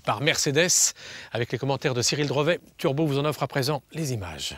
Par Mercedes, avec les commentaires de Cyril Drevet. Turbo vous en offre à présent les images.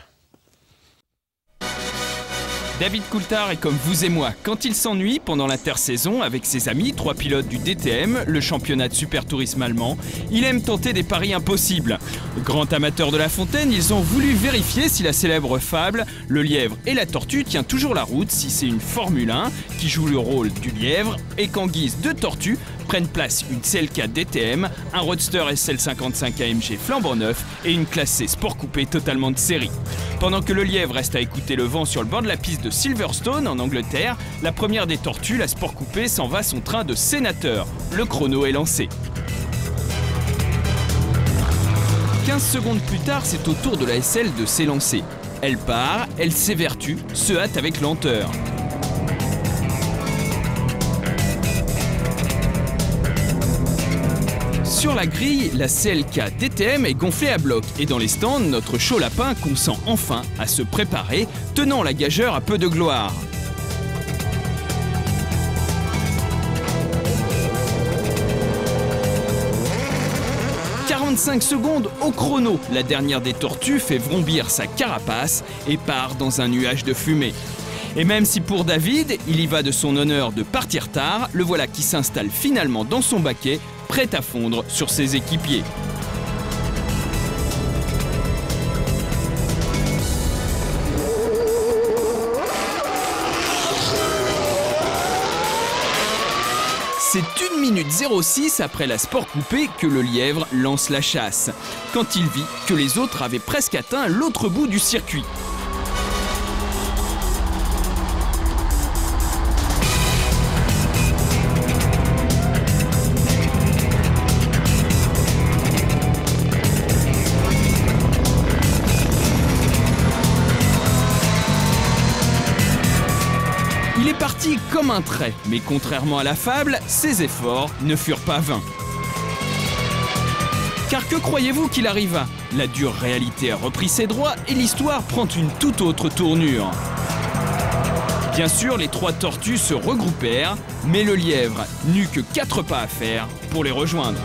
David Coulthard est comme vous et moi. Quand il s'ennuie pendant l'intersaison avec ses amis, 3 pilotes du DTM, le championnat de super tourisme allemand, il aime tenter des paris impossibles. Grand amateur de La Fontaine, ils ont voulu vérifier si la célèbre fable « Le lièvre et la tortue » tient toujours la route, si c'est une Formule 1 qui joue le rôle du lièvre et qu'en guise de tortue prennent place une CLK DTM, un Roadster SL55 AMG flambant neuf et une classe C sport coupé totalement de série. Pendant que le lièvre reste à écouter le vent sur le bord de la piste de Silverstone en Angleterre, la première des tortues, la sport coupé, s'en va son train de sénateur. Le chrono est lancé. 15 secondes plus tard, c'est au tour de la SL de s'élancer. Elle part, elle s'évertue, se hâte avec lenteur. Sur la grille, la CLK DTM est gonflée à bloc et dans les stands, notre chaud lapin consent enfin à se préparer, tenant la gageure à peu de gloire. « 45 secondes au chrono, la dernière des tortues fait vrombir sa carapace et part dans un nuage de fumée. Et même si pour David, il y va de son honneur de partir tard, le voilà qui s'installe finalement dans son baquet, prêt à fondre sur ses équipiers. C'est 1 minute 06 après la sport coupée que le lièvre lance la chasse, quand il vit que les autres avaient presque atteint l'autre bout du circuit. Il est parti comme un trait, mais contrairement à la fable, ses efforts ne furent pas vains. Car que croyez-vous qu'il arriva? La dure réalité a repris ses droits et l'histoire prend une toute autre tournure. Bien sûr, les 3 tortues se regroupèrent, mais le lièvre n'eut que 4 pas à faire pour les rejoindre.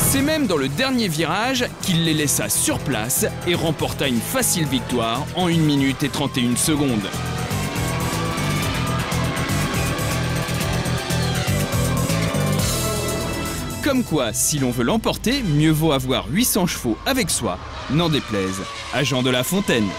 C'est même dans le dernier virage qu'il les laissa sur place et remporta une facile victoire en 1 minute et 31 secondes. Comme quoi, si l'on veut l'emporter, mieux vaut avoir 800 chevaux avec soi, n'en déplaise à Jean de La Fontaine.